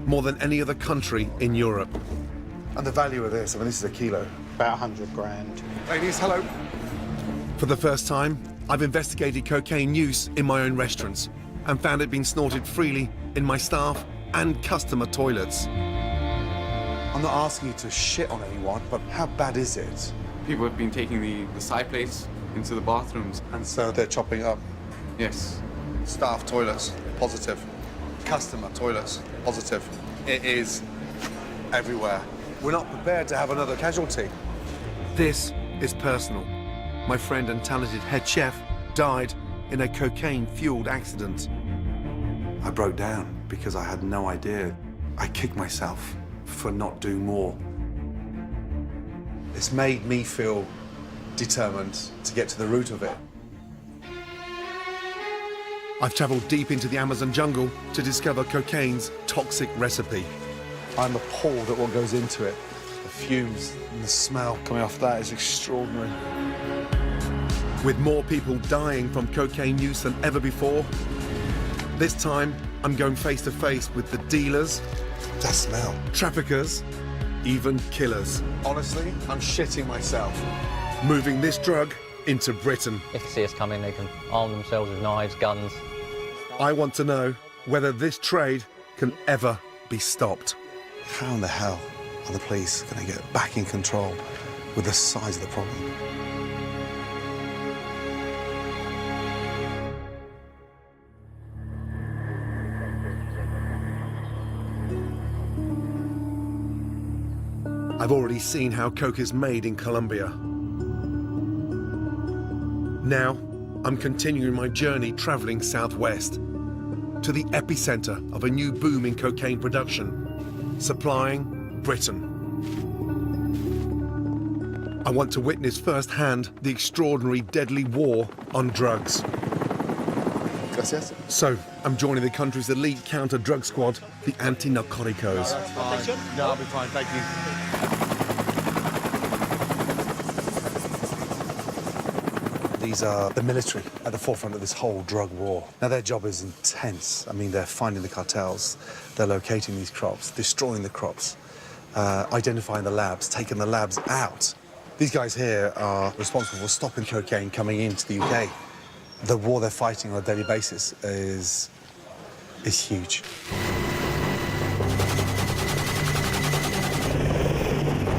more than any other country in Europe. And the value of this, I mean, this is a kilo. About 100 grand. Ladies, hello. For the first time, I've investigated cocaine use in my own restaurants and found it being snorted freely in my staff and customer toilets. I'm not asking you to shit on anyone, but how bad is it? People have been taking the side plates into the bathrooms. And so they're chopping up. Yes. Staff toilets, positive. Customer toilets, positive. It is everywhere. We're not prepared to have another casualty. This is personal. My friend and talented head chef died in a cocaine-fueled accident. I broke down because I had no idea. I kicked myself for not doing more. It's made me feel determined to get to the root of it. I've traveled deep into the Amazon jungle to discover cocaine's toxic recipe. I'm appalled at what goes into it. The fumes and the smell coming off that is extraordinary. With more people dying from cocaine use than ever before, this time I'm going face to face with the dealers, That smell. traffickers, even killers, Honestly, I'm shitting myself. moving this drug into Britain. If they see us coming, they can arm themselves with knives, guns. I want to know whether this trade can ever be stopped. How in the hell are the police going to get back in control with the size of the problem? I've already seen how coke is made in Colombia. Now, I'm continuing my journey traveling southwest to the epicenter of a new boom in cocaine production, supplying Britain. I want to witness firsthand the extraordinary deadly war on drugs. Gracias. So, I'm joining the country's elite counter-drug squad, the Anti-Narcóticos. No, I'll be fine, thank you. These are the military at the forefront of this whole drug war. Now, their job is intense. I mean, they're finding the cartels, they're locating these crops, destroying the crops, identifying the labs, taking the labs out. These guys here are responsible for stopping cocaine coming into the UK. The war they're fighting on a daily basis is huge.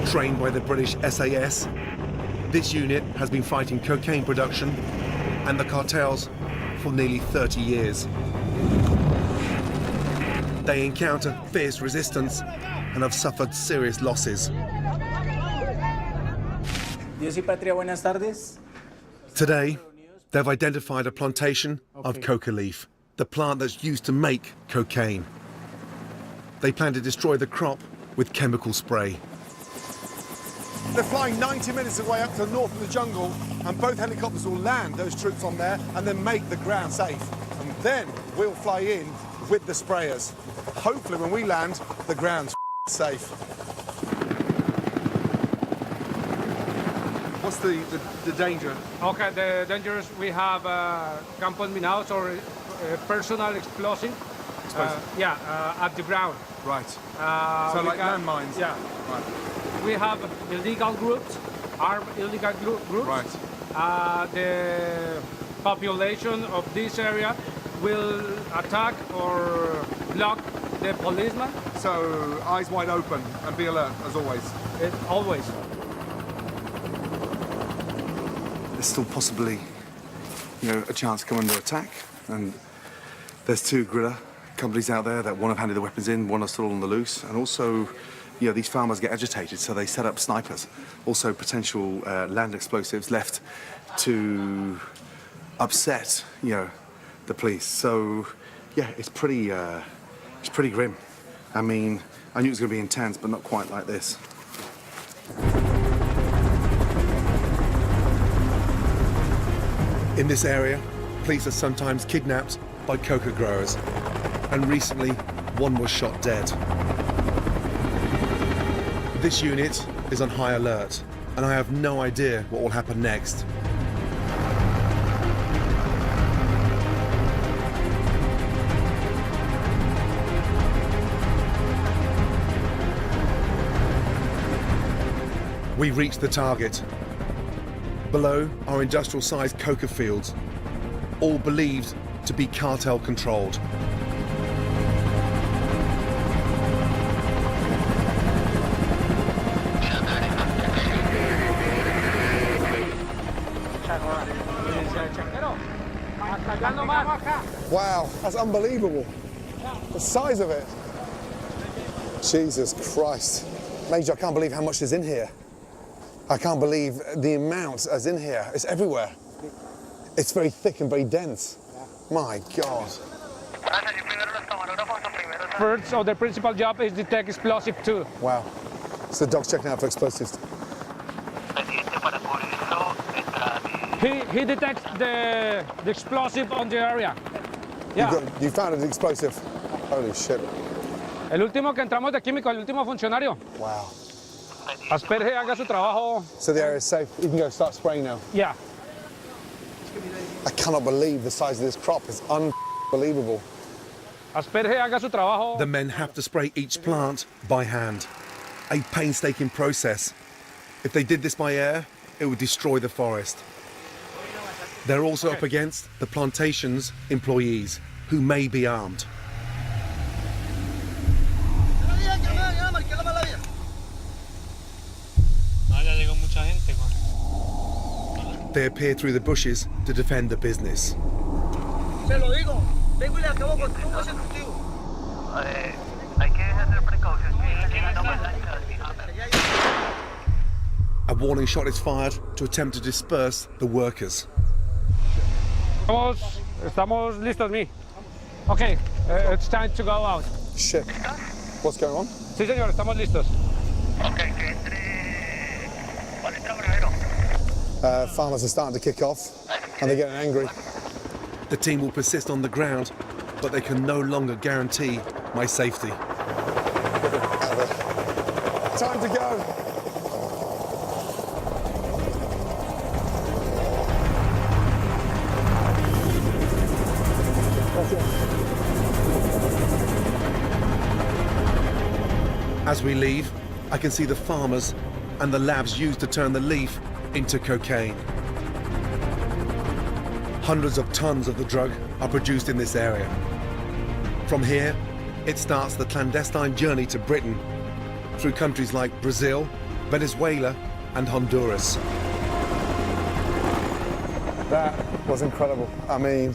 Trained by the British SAS, this unit has been fighting cocaine production and the cartels for nearly 30 years. They encounter fierce resistance and have suffered serious losses. Dios y Patria, buenas tardes. Today, they've identified a plantation of coca leaf, the plant that's used to make cocaine. They plan to destroy the crop with chemical spray. They're flying 90 minutes away up to the north of the jungle, and both helicopters will land those troops on there and then make the ground safe. And then we'll fly in with the sprayers. Hopefully when we land, the ground's safe. What's the danger? Okay, the dangers we have campos minados or personal explosive. At the ground. Right. So like landmines? Yeah. Right. We have illegal groups, armed illegal groups. Right. The population of this area will attack or block the policeman. So eyes wide open and be alert, as always. Always. There's still possibly, a chance to come under attack. And there's two guerrilla companies out there that one have handed the weapons in, one are still on the loose. And also, these farmers get agitated, so they set up snipers. Also potential land explosives left to upset, the police. So, yeah, it's pretty grim. I mean, I knew it was going to be intense, but not quite like this. In this area, police are sometimes kidnapped by coca growers, and recently, one was shot dead. This unit is on high alert, and I have no idea what will happen next. We reach the target. Below are industrial-sized coca fields, all believed to be cartel-controlled. Wow, that's unbelievable. The size of it. Jesus Christ. Major, I can't believe how much is in here. I can't believe the amount that's in here. It's everywhere. It's very thick and very dense. My God. First, so the principal job is detect explosive too. Wow. So the dog's checking out for explosives. He detects the explosive on the area. Yeah. You found an explosive. Holy shit. El último que entramos de químico, el último funcionario. Wow. Asperge haga su trabajo. So the area is safe. You can go start spraying now. Yeah. I cannot believe the size of this crop. It's unbelievable. Asperge haga su trabajo. The men have to spray each plant by hand. A painstaking process. If they did this by air, it would destroy the forest. They're also up against the plantation's employees, who may be armed. They appear through the bushes to defend the business. A warning shot is fired to attempt to disperse the workers. Estamos listos, mi. Okay, it's time to go out. Shit. What's going on? Sí, señor, estamos listos. Farmers are starting to kick off and they're getting angry. The team will persist on the ground, but they can no longer guarantee my safety. Time to go. As we leave, I can see the farmers and the labs used to turn the leaf into cocaine. Hundreds of tons of the drug are produced in this area. From here, it starts the clandestine journey to Britain through countries like Brazil, Venezuela, and Honduras. That was incredible. I mean,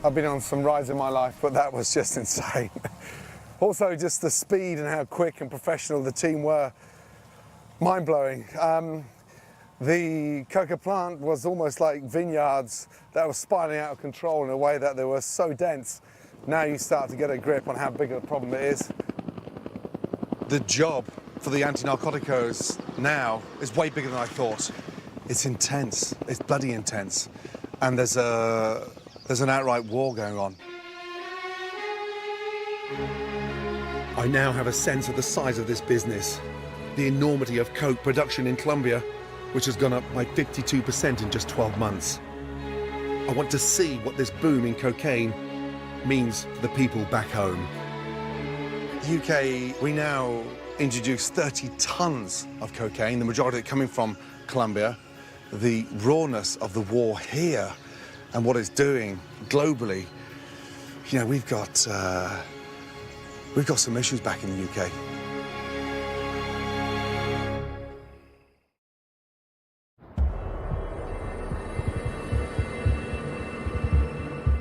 I've been on some rides in my life, but that was just insane. Also, just the speed and how quick and professional the team were, mind-blowing. The coca plant was almost like vineyards that were spiraling out of control in a way that they were so dense. Now you start to get a grip on how big a problem it is. The job for the anti-narcoticos now is way bigger than I thought. It's intense. It's bloody intense. And there's an outright war going on. I now have a sense of the size of this business, the enormity of coke production in Colombia, which has gone up by 52% in just 12 months. I want to see what this boom in cocaine means for the people back home. UK, we now introduce 30 tons of cocaine, the majority of it coming from Colombia. The rawness of the war here and what it's doing globally, you know, we've got some issues back in the UK.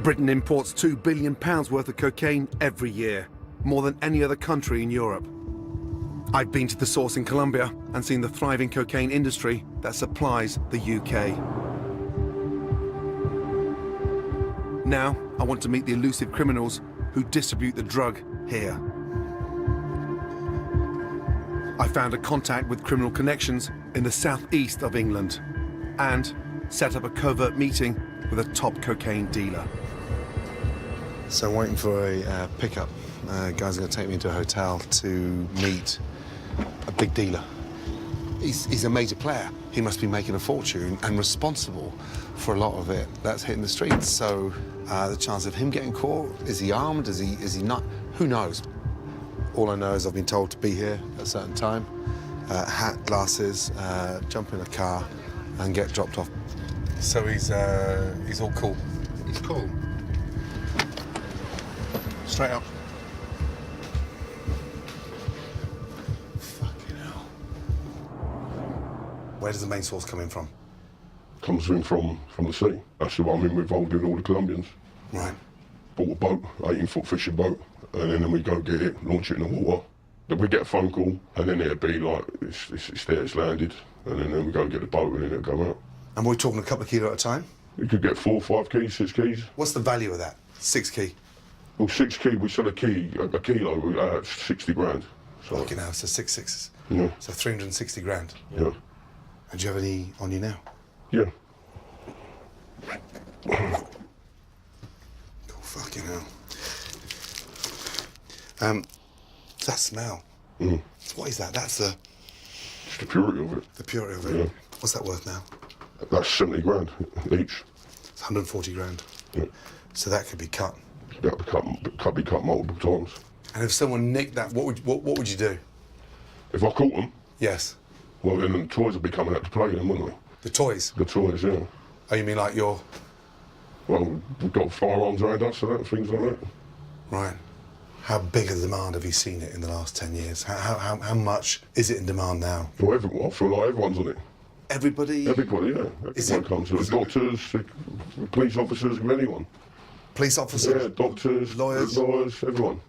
Britain imports £2 billion worth of cocaine every year, more than any other country in Europe. I've been to the source in Colombia and seen the thriving cocaine industry that supplies the UK. Now, I want to meet the elusive criminals who distribute the drug here. I found a contact with criminal connections in the southeast of England and set up a covert meeting with a top cocaine dealer. So I'm waiting for a pickup. Guys are going to take me into a hotel to meet a big dealer. He's a major player. He must be making a fortune and responsible for a lot of it that's hitting the streets. So the chance of him getting caught, is he armed, is he not? Who knows? All I know is I've been told to be here at a certain time hat, glasses, jump in a car and get dropped off. So he's all cool. He's cool. Straight up. Fucking hell. Where does the main source come in from? Comes in from the sea. That's what I'm involved in, all the Colombians. Right. Bought a boat, 18-foot fishing boat, and then we go get it, launch it in the water. Then we get a phone call, and then it'll be like, it's there, it's landed, and then we go get the boat, and then it'll go out. And we're talking a couple of kilo at a time? You could get 4, 5 keys, 6 keys. What's the value of that? 6 key? Well, 6 key, we sell a kilo, 60 grand. So, Fucking hell, so 6 sixes. yeah, So 360 grand. yeah, And do you have any on you now? yeah. Oh, fucking hell. That smell. What is that? That's It's the purity of it. the purity of it. Yeah. What's that worth now? That's 70 grand each. It's 140 grand. Yeah. So that could be cut. That could be cut multiple times. And if someone nicked that, what would you do? If I caught them, Yes. well, then the toys would be coming out to play then, wouldn't they? The toys? The toys, yeah. Oh, you mean like your... Well, we've got firearms around us and that, things like that. Right. How big a demand have you seen it in the last 10 years? How much is it in demand now? Well, I feel like everyone's on it. Everybody? Everybody, yeah. Is Everyone it- comes to it. Doctors, police officers, anyone. Police officers? Yeah, doctors, Lawyers? everyone.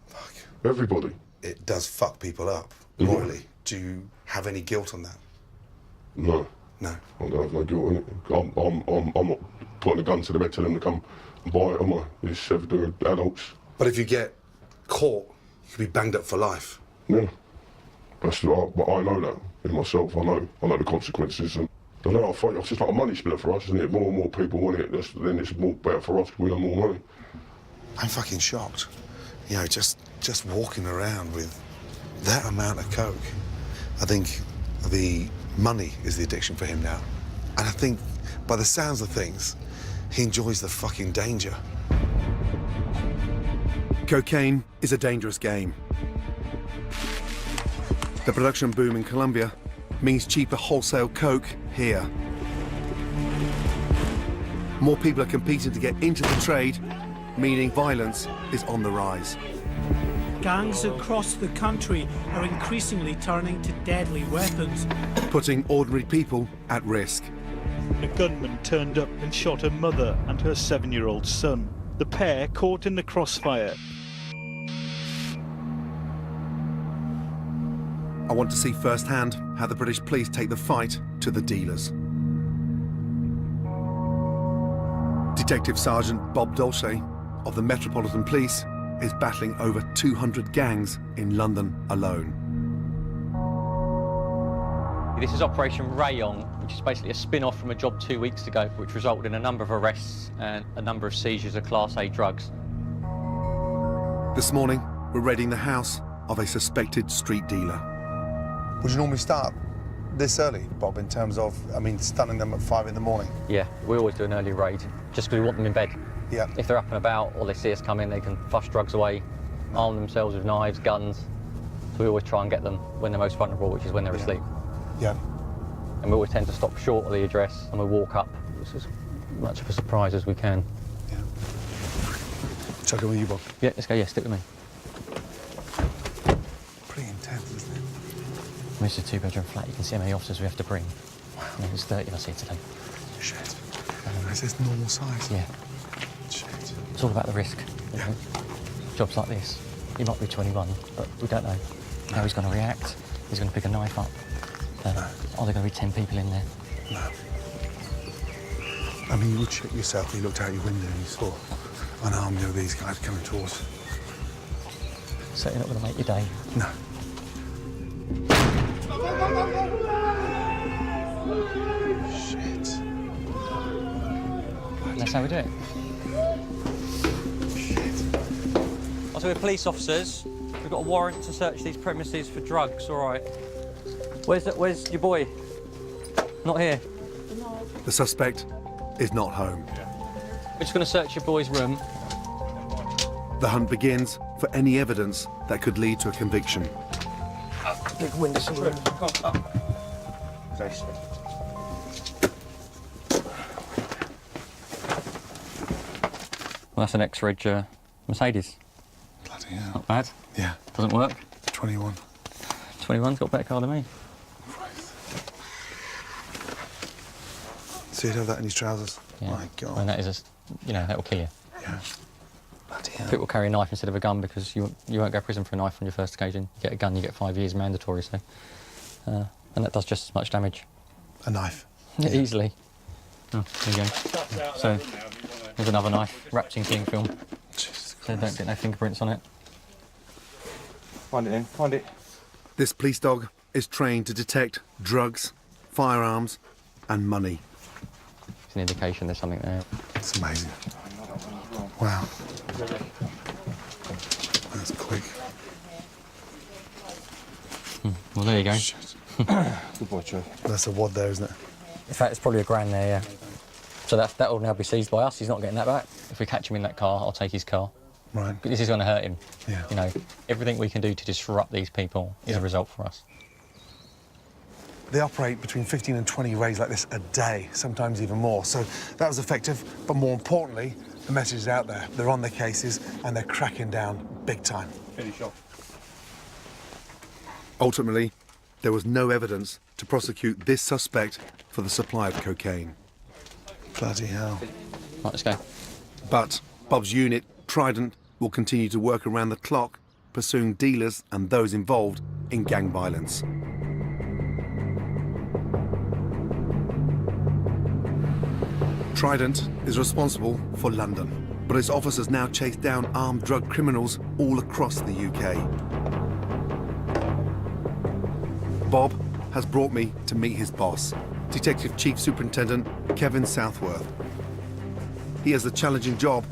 Fuck. Everybody. It does fuck people up, Mhm. royally. Do you have any guilt on that? No, No. I don't have no guilt in it. I'm not putting a gun to the bed telling them to come and buy it, am I? They're adults. But if you get caught, you could be banged up for life. Yeah. But I know that in myself. I know the consequences. And I know it's just like a money spinner for us, isn't it? More and more people want it, then it's more better for us because we earn more money. I'm fucking shocked. You know, just walking around with that amount of coke. I think the money is the addiction for him now. And I think, by the sounds of things, he enjoys the fucking danger. Cocaine is a dangerous game. The production boom in Colombia means cheaper wholesale coke here. More people are competing to get into the trade, meaning violence is on the rise. Gangs across the country are increasingly turning to deadly weapons. Putting ordinary people at risk. A gunman turned up and shot her mother and her 7-year-old son. The pair caught in the crossfire. I want to see firsthand how the British police take the fight to the dealers. Detective Sergeant Bob Dolce of the Metropolitan Police is battling over 200 gangs in London alone. This is Operation Rayon, which is basically a spin-off from a job 2 weeks ago, which resulted in a number of arrests and a number of seizures of Class A drugs. This morning, we're raiding the house of a suspected street dealer. Would you normally start this early, Bob, in terms of, stunning them at 5 in the morning? Yeah, we always do an early raid, just because we want them in bed. Yeah. If they're up and about or they see us come in, they can flush drugs away, arm themselves with knives, guns. So we always try and get them when they're most vulnerable, which is when they're asleep. Yeah. And we always tend to stop short of the address and we walk up. It's as much of a surprise as we can. Yeah. Chuck it with you, Bob. Yeah, let's go, yeah, stick with me. Pretty intense, isn't it? This is a 2-bedroom flat. You can see how many officers we have to bring. Wow. There's 30 of us here today. Shit. Is this normal size? Yeah. Shit. It's all about the risk. Yeah. Jobs like this, he might be 21, but we don't know how he's going to react. He's going to pick a knife up. Are there going to be 10 people in there? No. You would check yourself. You looked out your window and you saw unarmed these guys coming towards us. Certainly not going to make your day. No. Shit. That's how we do it. Shit. So we're police officers. We've got a warrant to search these premises for drugs, all right. Where's your boy? Not here. The suspect is not home. We're just going to search your boy's room. The hunt begins for any evidence that could lead to a conviction. big window in the room. Well, that's an X-Reg Mercedes. Bloody hell. Not bad. Yeah. Doesn't work. 21. 21's got a better car than me. So he'd have that in his trousers? Yeah. My God. And that is that will kill you. Yeah. Bloody hell. People carry a knife instead of a gun because you won't go to prison for a knife on your first occasion. You get a gun, you get 5 years mandatory, so... and that does just as much damage. A knife? Yeah. Easily. Oh, there you go. So, there's another knife, wrapped in cling film. Jesus So don't get no fingerprints on it. Find it then, find it. This police dog is trained to detect drugs, firearms, and money. It's an indication there's something there. It's amazing. Wow. That's quick. Well, there you go. Good boy, Joe. That's a wad there, isn't it? In fact, it's probably £1,000 there, yeah. So that will now be seized by us. He's not getting that back. If we catch him in that car, I'll take his car. Right. But this is going to hurt him. Yeah. You know, everything we can do to disrupt these people is a result for us. They operate between 15 and 20 raids like this a day, sometimes even more. So that was effective, but more importantly, the message is out there. They're on their cases and they're cracking down big time. Finish off. Ultimately, there was no evidence to prosecute this suspect for the supply of cocaine. Bloody hell. Right, let's go. But Bob's unit, Trident, will continue to work around the clock, pursuing dealers and those involved in gang violence. Trident is responsible for London, but its officers now chase down armed drug criminals all across the UK. Bob has brought me to meet his boss, Detective Chief Superintendent Kevin Southworth. He has the challenging job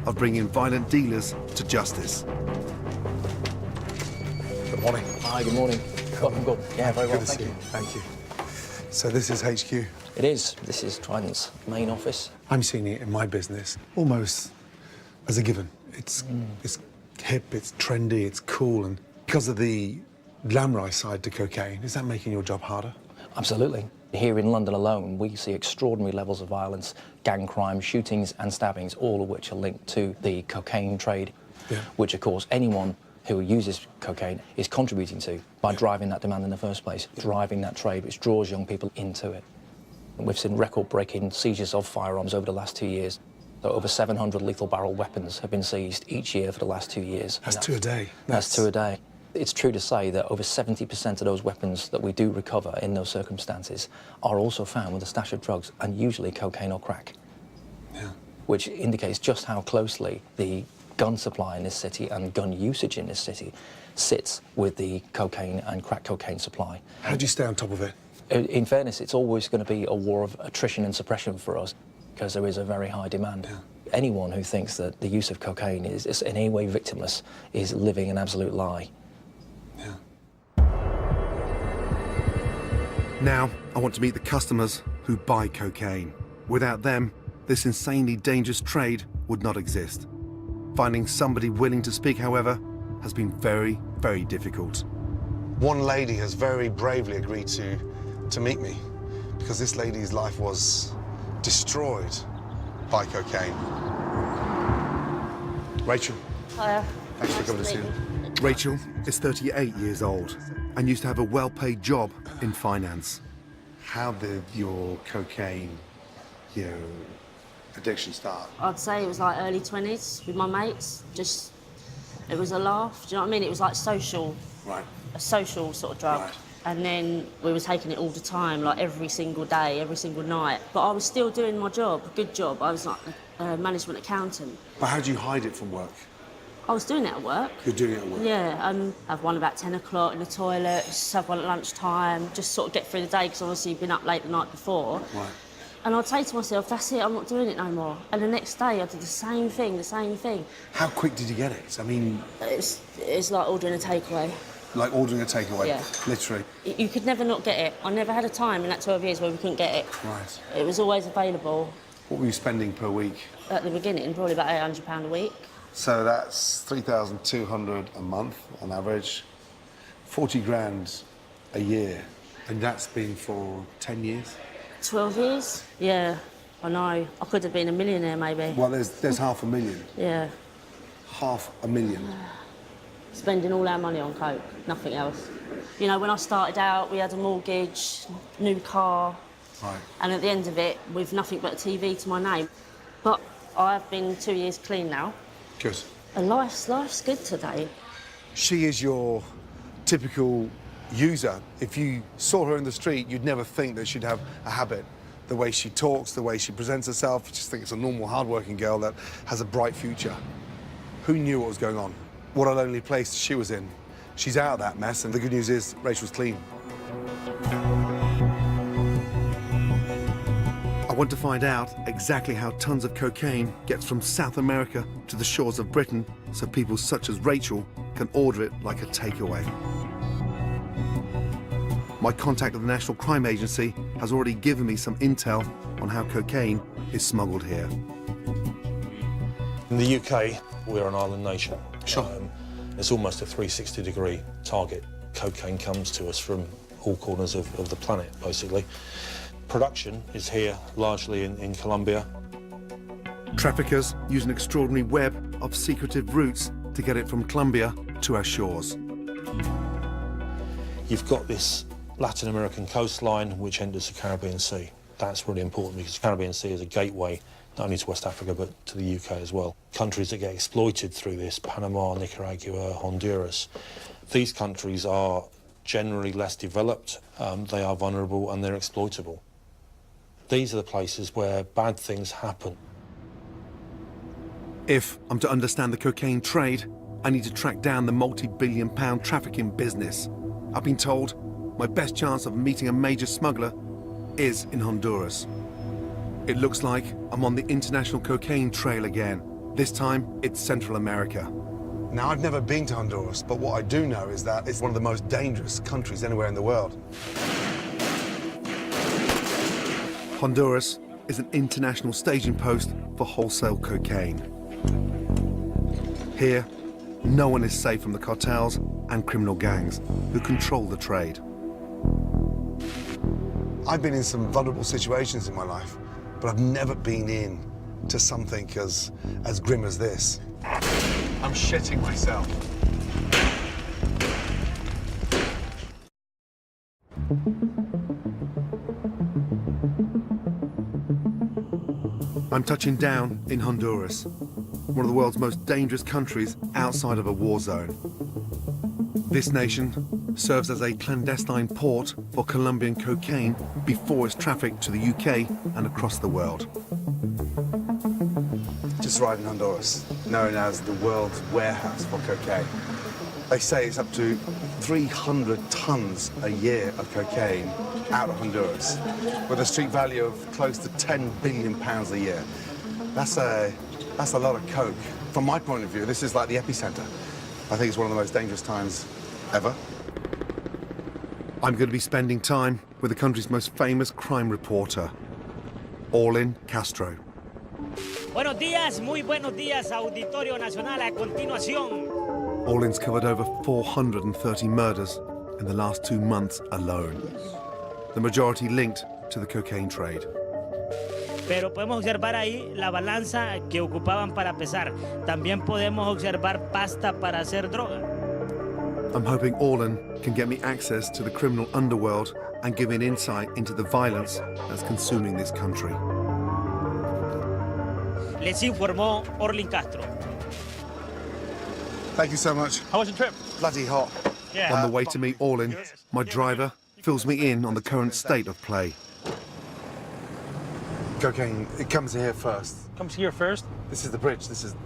of bringing violent dealers to justice. Good morning. Hi, good morning. Welcome, Gordon. Yeah, very well, Good to see you. Thank you. So this is HQ. It is. This is Trident's main office. I'm seeing it in my business almost as a given. It's hip, it's trendy, it's cool, and because of the glamorized side to cocaine, is that making your job harder? Absolutely. Here in London alone, we see extraordinary levels of violence, gang crime, shootings and stabbings, all of which are linked to the cocaine trade, which, of course, anyone who uses cocaine is contributing to by driving that demand in the first place, driving that trade, which draws young people into it. We've seen record-breaking seizures of firearms over the last 2 years. So over 700 lethal barrel weapons have been seized each year for the last 2 years. That's 2 a day. That's 2 a day. It's true to say that over 70% of those weapons that we do recover in those circumstances are also found with a stash of drugs, and usually cocaine or crack. Yeah. Which indicates just how closely the gun supply in this city and gun usage in this city sits with the cocaine and crack cocaine supply. How do you stay on top of it? In fairness, it's always going to be a war of attrition and suppression for us, because there is a very high demand. Yeah. Anyone who thinks that the use of cocaine is in any way victimless is living an absolute lie. Yeah. Now, I want to meet the customers who buy cocaine. Without them, this insanely dangerous trade would not exist. Finding somebody willing to speak, however, has been very, very difficult. One lady has very bravely agreed to meet me because this lady's life was destroyed by cocaine. Rachel. Hiya. Thanks for coming to see me. Rachel is 38 years old and used to have a well-paid job in finance. How did your cocaine, addiction start? I'd say it was like early 20s with my mates. Just, it was a laugh, do you know what I mean? It was like social. Right. A social sort of drug. Right. And then we were taking it all the time, like every single day, every single night. But I was still doing my job, a good job. I was like a management accountant. But how do you hide it from work? I was doing it at work. You're doing it at work? Yeah, have one about 10 o'clock in the toilet, just have one at lunchtime, just sort of get through the day, because obviously you've been up late the night before. Right. And I'd say to myself, that's it, I'm not doing it no more. And the next day I did the same thing. How quick did you get it? I mean... It's like ordering a takeaway. Like ordering a takeaway? Yeah. Literally? You could never not get it. I never had a time in that 12 years where we couldn't get it. Right. It was always available. What were you spending per week? At the beginning, probably about £800 a week. So that's 3,200 a month on average. 40 grand a year, and that's been for 10 years? 12 years? Yeah, I know. I could have been a millionaire, maybe. Well, there's $500,000. Yeah. $500,000. Spending all our money on coke, nothing else. You know, when I started out, we had a mortgage, new car, Right. and at the end of it, with nothing but a TV to my name. But I've been 2 years clean now. Good. And life's good today. She is your typical user. If you saw her in the street, you'd never think that she'd have a habit. The way she talks, the way she presents herself, you just think it's a normal, hard-working girl that has a bright future. Who knew what was going on? What a lonely place she was in. She's out of that mess, and the good news is Rachel's clean. I want to find out exactly how tons of cocaine gets from South America to the shores of Britain so people such as Rachel can order it like a takeaway. My contact at the National Crime Agency has already given me some intel on how cocaine is smuggled here. In the UK, we're an island nation. Sure. It's almost a 360-degree target. Cocaine comes to us from all corners of the planet, basically. Production is here largely in Colombia. Traffickers use an extraordinary web of secretive routes to get it from Colombia to our shores. You've got this Latin American coastline which enters the Caribbean Sea. That's really important because the Caribbean Sea is a gateway not only to West Africa but to the UK as well. Countries that get exploited through this, Panama, Nicaragua, Honduras, these countries are generally less developed, they are vulnerable and they're exploitable. These are the places where bad things happen. If I'm to understand the cocaine trade, I need to track down the multi-billion-pound trafficking business. I've been told my best chance of meeting a major smuggler is in Honduras. It looks like I'm on the international cocaine trail again. This time, it's Central America. Now, I've never been to Honduras, but what I do know is that it's one of the most dangerous countries anywhere in the world. Honduras is an international staging post for wholesale cocaine. Here, no one is safe from the cartels and criminal gangs who control the trade. I've been in some vulnerable situations in my life, but I've never been in to something as grim as this. I'm shitting myself. I'm touching down in Honduras, one of the world's most dangerous countries outside of a war zone. This nation serves as a clandestine port for Colombian cocaine before it's trafficked to the UK and across the world. Just arrived in Honduras, known as the world's warehouse for cocaine. They say it's up to 300 tons a year of cocaine out of Honduras, with a street value of close to £10 billion a year. That's a lot of coke. From my point of view, this is like the epicenter. I think it's one of the most dangerous times ever. I'm going to be spending time with the country's most famous crime reporter, Orlin Castro. Buenos días, muy buenos días, Auditorio Nacional. A continuación. Orlin's covered over 430 murders in the last 2 months alone, the majority linked to the cocaine trade. Pero podemos observar ahí la balanza que ocupaban para pesar. También podemos observar pasta para hacer droga. I'm hoping Orlin can get me access to the criminal underworld and give me an insight into the violence that's consuming this country. Les informó Orlin Castro. Thank you so much. How was your trip? Bloody hot. Yeah. On the way to meet Orlin, my driver fills me in on the current state of play. Cocaine, it comes here first. Comes here first? This is the bridge. This is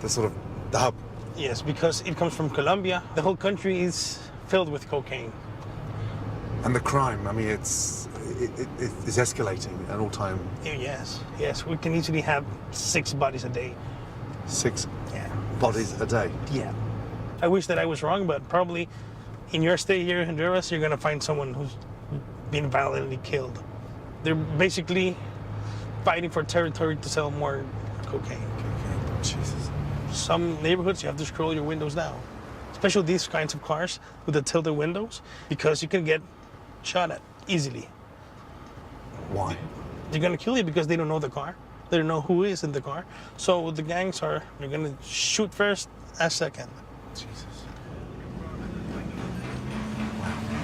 the sort of the hub. Yes, because it comes from Colombia. The whole country is filled with cocaine. And the crime, I mean, it's escalating at all time. Yes, yes. We can easily have 6 bodies a day. 6 bodies a day? Yeah. I wish that I was wrong, but probably in your stay here in Honduras, you're going to find someone who's been violently killed. They're basically fighting for territory to sell more cocaine. Jesus. Some neighborhoods, you have to scroll your windows down. especially these kinds of cars with the tilted windows, because you can get shot at easily. Why? They're gonna kill you because they don't know the car. They don't know who is in the car. So the gangs they're gonna shoot first, ask second. Jesus.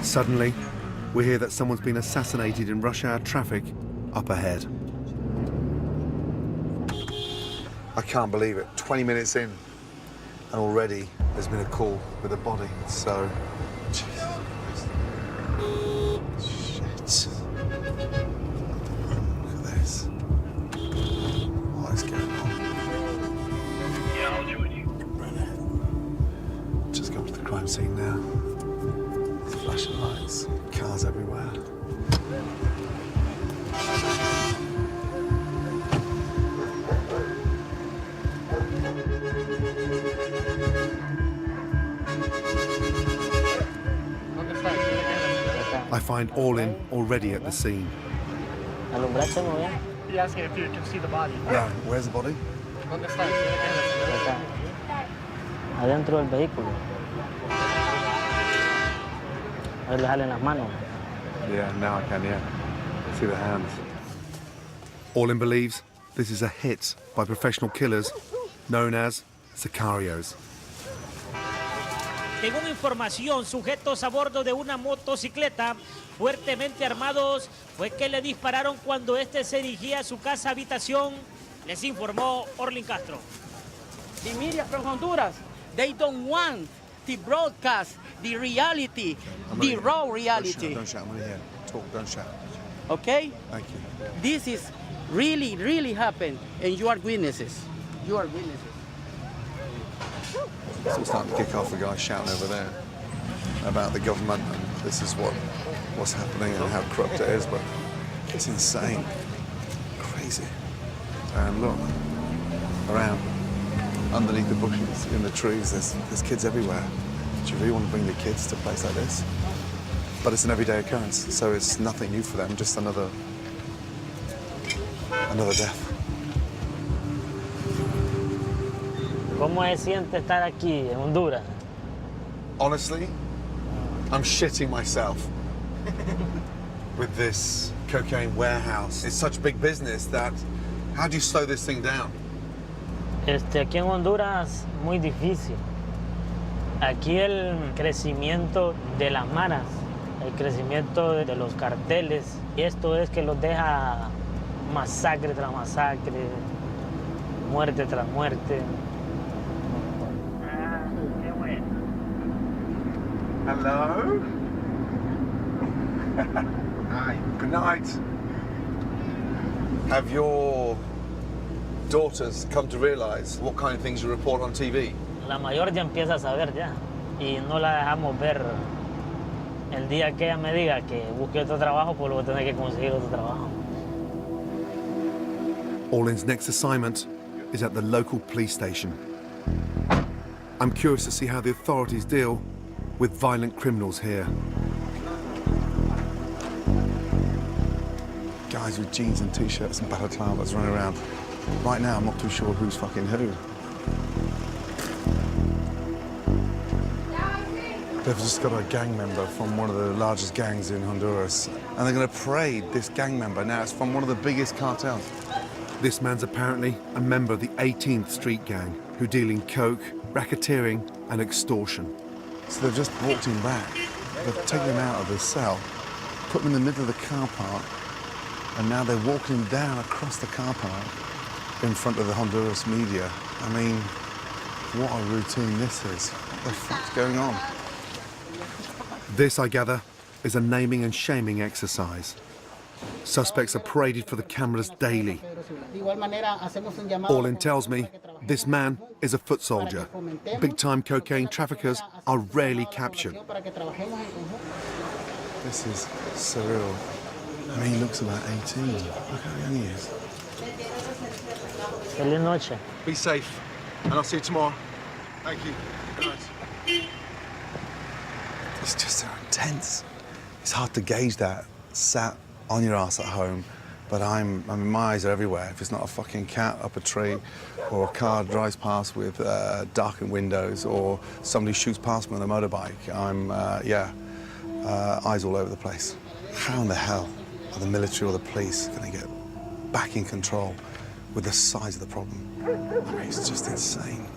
Suddenly, we hear that someone's been assassinated in rush hour traffic up ahead. I can't believe it. 20 minutes in, and already there's been a call with a body. So, Jesus Christ. Shit. Look at this. What is going on? Yeah, I'll join you. Just go to the crime scene now. There's flashing lights, cars everywhere. I find Orlin already at the scene. He asking if you can see the body. Yeah, where's the body? ¿Dónde está? Adentro del vehículo. A ver, le jalen las manos. Yeah, now I can, yeah. See the hands. Orlin believes this is a hit by professional killers known as sicarios. Según información, sujetos a bordo de una motocicleta fuertemente armados fue que le dispararon cuando este se dirigía a su casa habitación, les informó Orlin Castro. The media from Honduras, they don't want to broadcast the reality, the raw reality. Don't shout, I'm only here. Talk, don't shout. Okay? Thank you. This is really, really happened, and you are witnesses. You are witnesses. It's all starting to kick off, the guy shouting over there about the government and this is what's happening and how corrupt it is, but it's insane. Crazy. And look, around, underneath the bushes, in the trees, there's kids everywhere. Do you really want to bring your kids to a place like this? But it's an everyday occurrence, so it's nothing new for them, just another death. ¿Cómo se siente estar aquí en Honduras? Honestly, I'm shitting myself with this cocaine warehouse. It's such big business that, how do you slow this thing down? Aquí en Honduras, muy difícil. Aquí el crecimiento de las maras, el crecimiento de los carteles, y esto es que los deja masacre tras masacre, muerte tras muerte. Hello? Hi. Good night. Have your daughters come to realize what kind of things you report on TV? La mayor ya empieza a saber ya y no la dejamos ver. El día que ella me diga que busque otro trabajo, pues luego tener que conseguir otro trabajo. Orlin's next assignment is at the local police station. I'm curious to see how the authorities deal with violent criminals here. Guys with jeans and t-shirts and balaclavas running around. Right now, I'm not too sure who's fucking who. They've just got a gang member from one of the largest gangs in Honduras, and they're going to parade this gang member. Now, it's from one of the biggest cartels. This man's apparently a member of the 18th Street Gang who deal in coke, racketeering and extortion. So they've just walked him back. They've taken him out of his cell, put him in the middle of the car park, and now they're walking him down across the car park in front of the Honduras media. I mean, what a routine this is. What the fuck's going on? This, I gather, is a naming and shaming exercise. Suspects are paraded for the cameras daily. Orlin tells me this man is a foot soldier. Big-time cocaine traffickers are rarely captured. This is surreal. I mean, he looks about 18. Look how young he is. Feliz noche. Be safe, and I'll see you tomorrow. Thank you. Good night. It's just so intense. It's hard to gauge that, sat on your ass at home, But I mean, my eyes are everywhere. If it's not a fucking cat up a tree, or a car drives past with darkened windows, or somebody shoots past me on a motorbike, I'm, eyes all over the place. How in the hell are the military or the police going to get back in control with the size of the problem? I mean, it's just insane.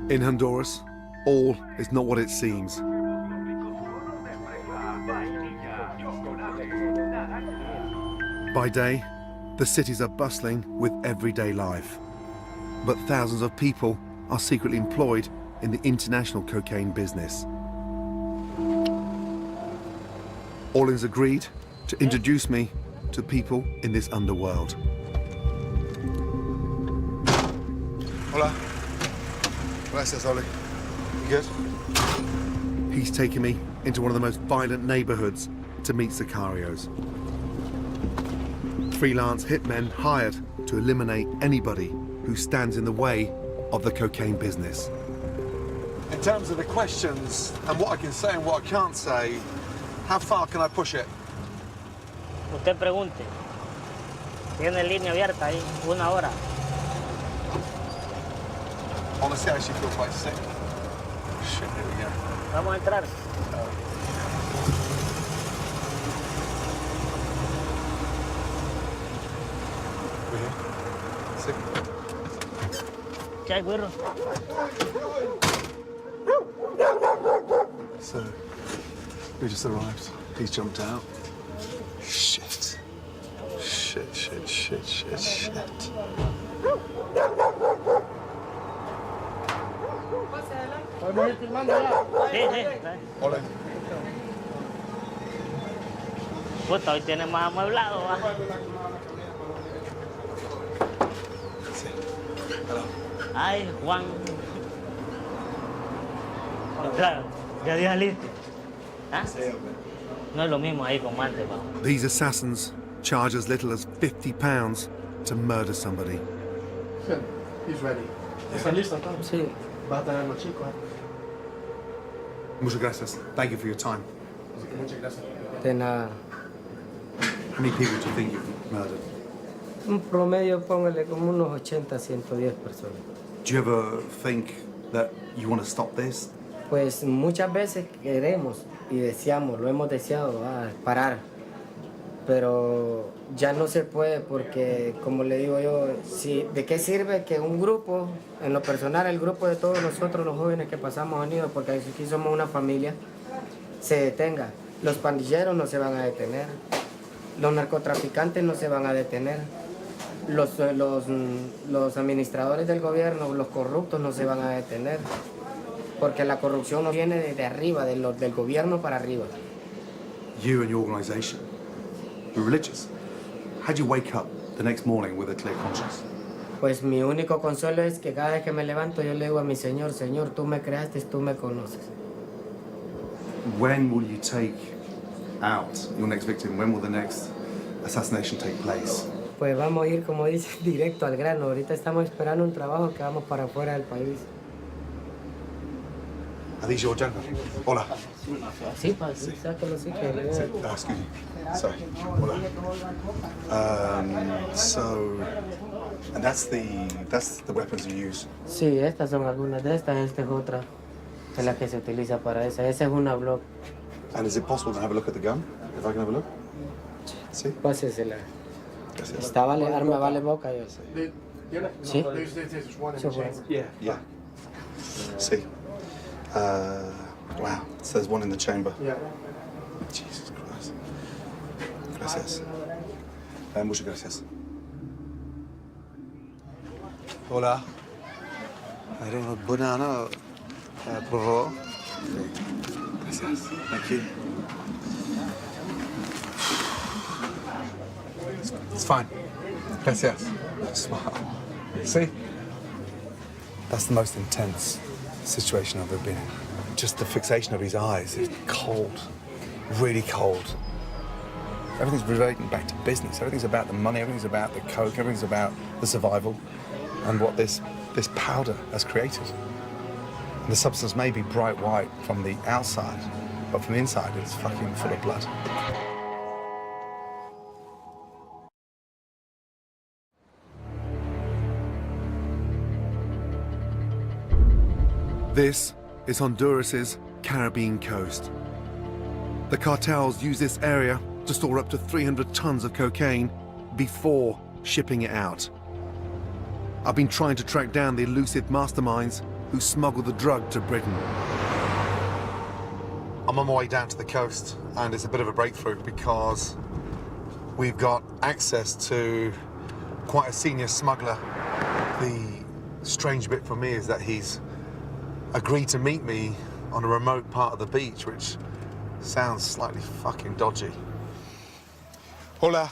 In Honduras, all is not what it seems. By day, the cities are bustling with everyday life. But thousands of people are secretly employed in the international cocaine business. Orleans agreed to introduce me to people in this underworld. Hola. Gracias, Oli. You good? He's taken me into one of the most violent neighborhoods to meet sicarios. Freelance hitmen hired to eliminate anybody who stands in the way of the cocaine business. In terms of the questions and what I can say and what I can't say, how far can I push it? Usted pregunte. Tiene línea abierta ahí, 1 hora. Honestly, I actually feel quite sick. Shit, here we go. Vamos a entrar. We're here. Sick. ¿Qué hay, güero? So, we just arrived. He's jumped out. Shit. Shit, shit, shit, shit, shit. Hola. Puta, hoy tiene más amueblado, ¿va? Ay, Juan. Claro, ya día listo. ¿Ah? No es lo mismo ahí con Marte, pa. These assassins charge as little as £50 to murder somebody. He's ready. ¿Están listos todos? Sí. Va a tener los chicos. Muchas gracias. Thank you for your time. Muchas gracias. De nada. How many people do you think you've murdered? Un promedio, póngale como unos 80, 110 personas. Do you ever think that you want to stop this? Pues muchas veces queremos y deseamos, lo hemos deseado, parar. Pero ya no se puede porque, como le digo yo, ¿de qué sirve que un grupo, en lo personal, el grupo de todos nosotros los jóvenes que pasamos unidos, porque aquí somos una familia, se detenga? Los pandilleros no se van a detener, los narcotraficantes no se van a detener, los administradores del gobierno, los corruptos no se van a detener, porque la corrupción no viene desde arriba, del gobierno para arriba. You and your organization, you're religious. How do you wake up the next morning with a clear conscience? Pues mi único consuelo es que cada vez que me levanto yo le digo a mi Señor, Señor, tú me creaste, tú me conoces. When will you take out your next victim? When will the next assassination take place? Pues vamos a ir, como dice, directo al grano. Ahorita estamos esperando un trabajo que vamos para afuera del país. Are these your gender? Hola. Sí, pa, sí, sácalo, sí, que... Excuse me. Sorry. Hola. And that's the weapons you use? Sí, estas son algunas de estas. Esta es otra, es la que se utiliza para esa. Esa es una Glock. And is it possible to have a look at the gun? If I can have a look? Sí. Pásesela. Gracias. Esta arma vale boca, yo sé. Sí. Yeah. See. Wow. So there's one in the chamber. Yeah. Jesus Christ. Gracias. Muchas gracias. Hola. I don't know, banana, por favor. Gracias. Thank you. It's fine. Gracias. Smile. See? That's the most intense situation I've ever been in. Just the fixation of his eyes is cold, really cold. Everything's relating back to business. Everything's about the money, everything's about the coke, everything's about the survival and what this powder has created. And the substance may be bright white from the outside, but from the inside it's fucking full of blood. This is Honduras's Caribbean coast. The cartels use this area to store up to 300 tons of cocaine before shipping it out. I've been trying to track down the elusive masterminds who smuggle the drug to Britain. I'm on my way down to the coast, and it's a bit of a breakthrough because we've got access to quite a senior smuggler. The strange bit for me is that he's agreed to meet me on a remote part of the beach, which sounds slightly fucking dodgy. Hola.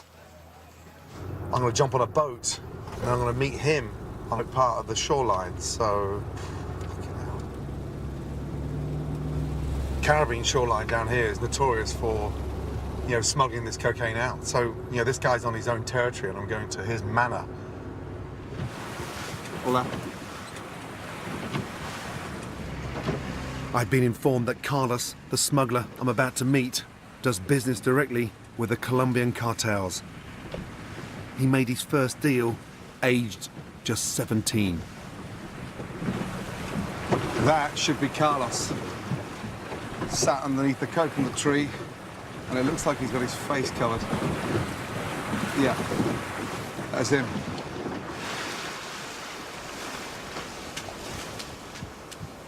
I'm gonna jump on a boat and I'm gonna meet him on a part of the shoreline, so... fucking hell. Caribbean shoreline down here is notorious for, you know, smuggling this cocaine out. So, you know, this guy's on his own territory and I'm going to his manor. Hola. I've been informed that Carlos, the smuggler I'm about to meet, does business directly with the Colombian cartels. He made his first deal aged just 17. That should be Carlos. Sat underneath the coconut tree, and it looks like he's got his face covered. Yeah, that's him.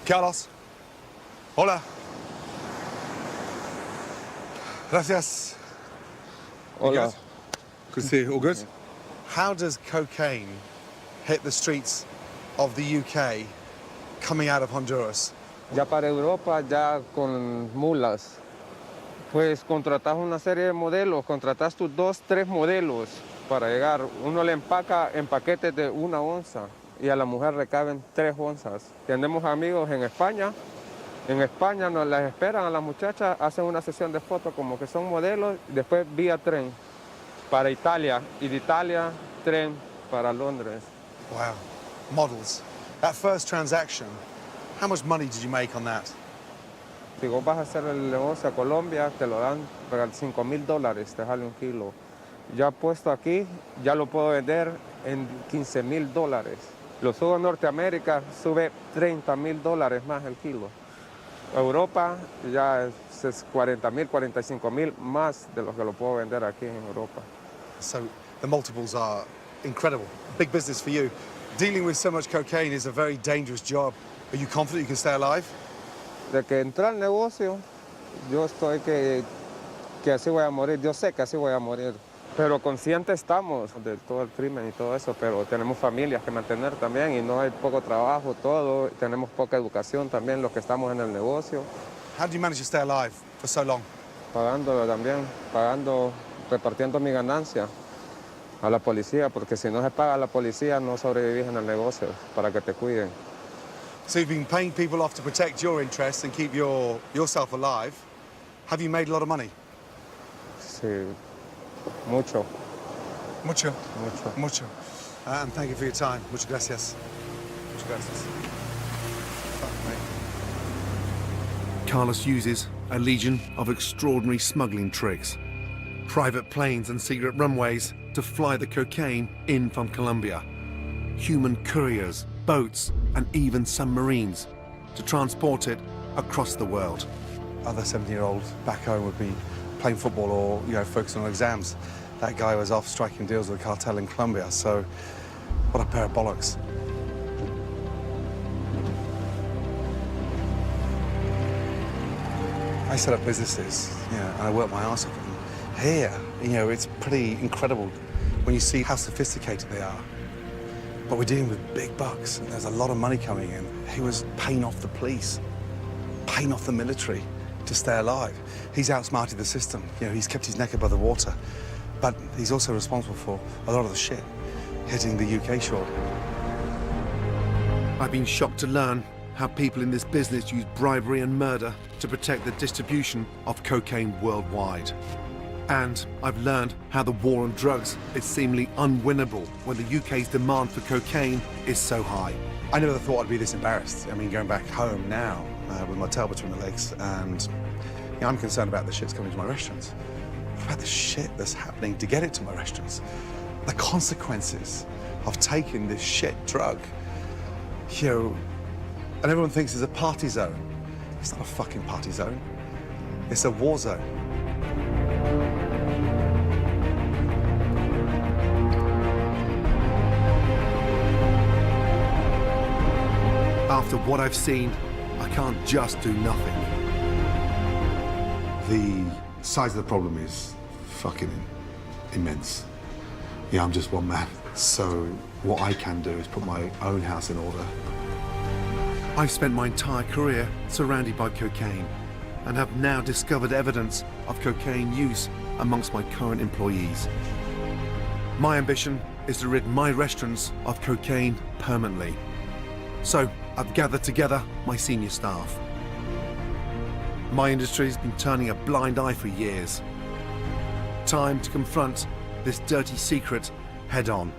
Carlos. Hola. Gracias. Hola. Good to see you. All good? How does cocaine hit the streets of the UK coming out of Honduras? Ya para Europa, ya con mulas. Pues contratas una serie de modelos, contratas tus 2, 3 modelos para llegar. Uno le empaca en paquetes de 1 onza y a la mujer le caben 3 onzas. Tenemos amigos en España. En España nos las esperan a las muchachas, hacen una sesión de fotos como que son modelos, y después vía tren para Italia, y de Italia tren para Londres. Wow. Models. That first transaction, how much money did you make on that? Si vos vas a hacer el negocio a Colombia, te lo dan para $5,000, te sale 1 kilo. Ya puesto aquí, ya lo puedo vender en $15,000. Lo subo a Norteamérica, sube $30,000 más el kilo. Europa ya es 40,000, 45,000 más de lo que lo puedo vender aquí en Europa. So the multiples are incredible. Big business for you. Dealing with so much cocaine is a very dangerous job. Are you confident you can stay alive? De que entré al negocio, yo estoy que así voy a morir. Yo sé que así voy a morir. Pero conscientes estamos de todo el crimen y todo eso, pero tenemos familias que mantener también y no hay poco trabajo, todo. Tenemos poca educación también los que estamos en el negocio. How do you manage to stay alive for so long? Pagándolo también, repartiendo mi ganancia a la policía, porque si no se paga a la policía no sobrevivís en el negocio para que te cuiden. So you've been paying people off to protect your interests and keep yourself alive. Have you made a lot of money? Sí, mucho. Mucho? Mucho. Mucho. And thank you for your time. Muchas gracias. Muchas gracias. Fuck me. Carlos uses a legion of extraordinary smuggling tricks. Private planes and secret runways to fly the cocaine in from Colombia. Human couriers, boats, and even submarines to transport it across the world. Other 17-year-olds back home would be playing football or, you know, focusing on exams. That guy was off striking deals with a cartel in Colombia, so what a pair of bollocks. I set up businesses, you know, and I work my arse off. And here, you know, it's pretty incredible when you see how sophisticated they are. But we're dealing with big bucks, and there's a lot of money coming in. He was paying off the police, paying off the military to stay alive. He's outsmarted the system. You know, he's kept his neck above the water. But he's also responsible for a lot of the shit hitting the UK shore. I've been shocked to learn how people in this business use bribery and murder to protect the distribution of cocaine worldwide. And I've learned how the war on drugs is seemingly unwinnable when the UK's demand for cocaine is so high. I never thought I'd be this embarrassed. I mean, going back home now with my tail between the legs, and you know, I'm concerned about the shit's coming to my restaurants. What about the shit that's happening to get it to my restaurants? The consequences of taking this shit drug. You know, And everyone thinks it's a party zone. It's not a fucking party zone. It's a war zone. After what I've seen, I can't just do nothing. The size of the problem is fucking immense. Yeah, I'm just one man. So what I can do is put my own house in order. I've spent my entire career surrounded by cocaine and have now discovered evidence of cocaine use amongst my current employees. My ambition is to rid my restaurants of cocaine permanently. So I've gathered together my senior staff. My industry's been turning a blind eye for years. Time to confront this dirty secret head on.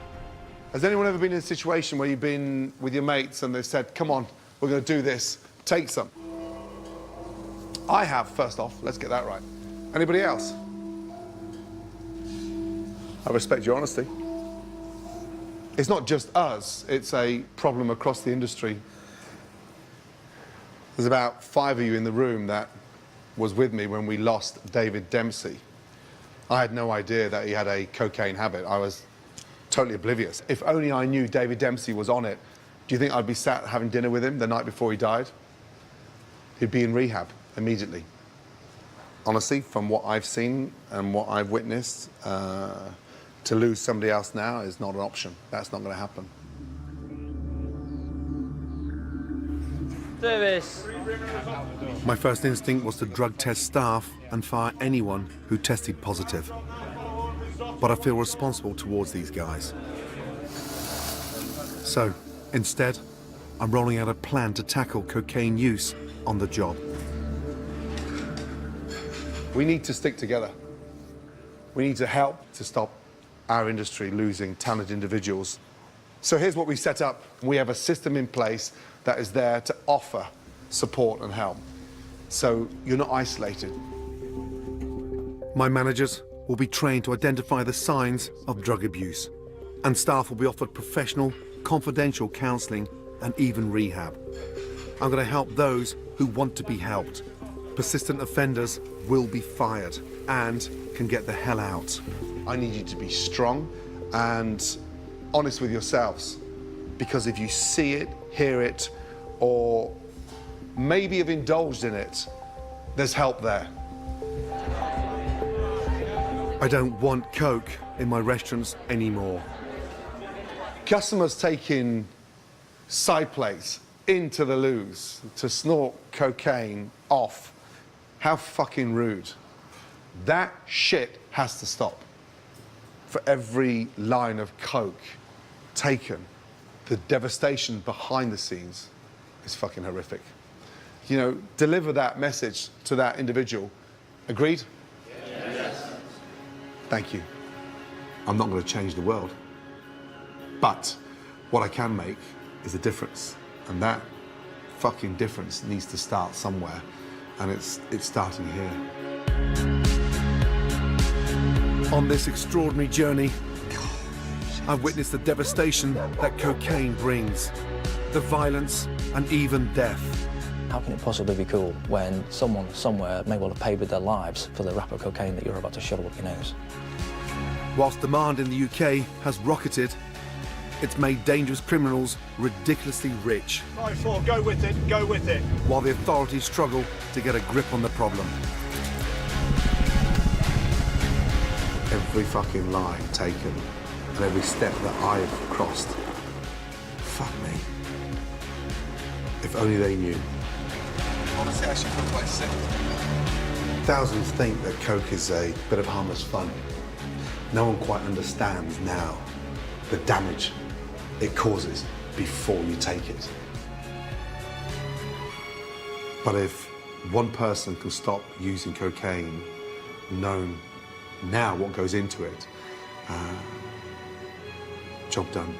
Has anyone ever been in a situation where you've been with your mates and they've said, come on, we're going to do this, take some? I have, first off, let's get that right. Anybody else? I respect your honesty. It's not just us, it's a problem across the industry. There's about 5 of you in the room that was with me when we lost David Dempsey. I had no idea that he had a cocaine habit. I was totally oblivious. If only I knew David Dempsey was on it, do you think I'd be sat having dinner with him the night before he died? He'd be in rehab immediately. Honestly, from what I've seen and what I've witnessed, to lose somebody else now is not an option. That's not going to happen. Do this. My first instinct was to drug test staff and fire anyone who tested positive. But I feel responsible towards these guys. So, instead, I'm rolling out a plan to tackle cocaine use on the job. We need to stick together. We need to help to stop our industry losing talented individuals. So here's what we set up. We have a system in place that is there to offer support and help. So you're not isolated. My managers will be trained to identify the signs of drug abuse, and staff will be offered professional, confidential counselling and even rehab. I'm going to help those who want to be helped. Persistent offenders will be fired and can get the hell out. I need you to be strong and honest with yourselves, because if you see it, hear it, or maybe have indulged in it, there's help there. I don't want coke in my restaurants anymore. Customers taking side plates into the loos to snort cocaine off. How fucking rude. That shit has to stop. For every line of coke taken, the devastation behind the scenes is fucking horrific. You know, deliver that message to that individual. Agreed? Yes. Thank you. I'm not going to change the world. But what I can make is a difference. And that fucking difference needs to start somewhere. And it's starting here. On this extraordinary journey, I've witnessed the devastation that cocaine brings, the violence and even death. How can it possibly be cool when someone somewhere may well have paid with their lives for the wrapper of cocaine that you're about to shovel up your nose? Whilst demand in the UK has rocketed, it's made dangerous criminals ridiculously rich. 5-4, go with it, go with it. While the authorities struggle to get a grip on the problem. Every fucking line taken and every step that I've crossed. Fuck me. If only they knew. Honestly, I should feel quite sick. Thousands think that coke is a bit of harmless fun. No one quite understands now the damage it causes before you take it. But if one person can stop using cocaine, knowing now what goes into it, job done.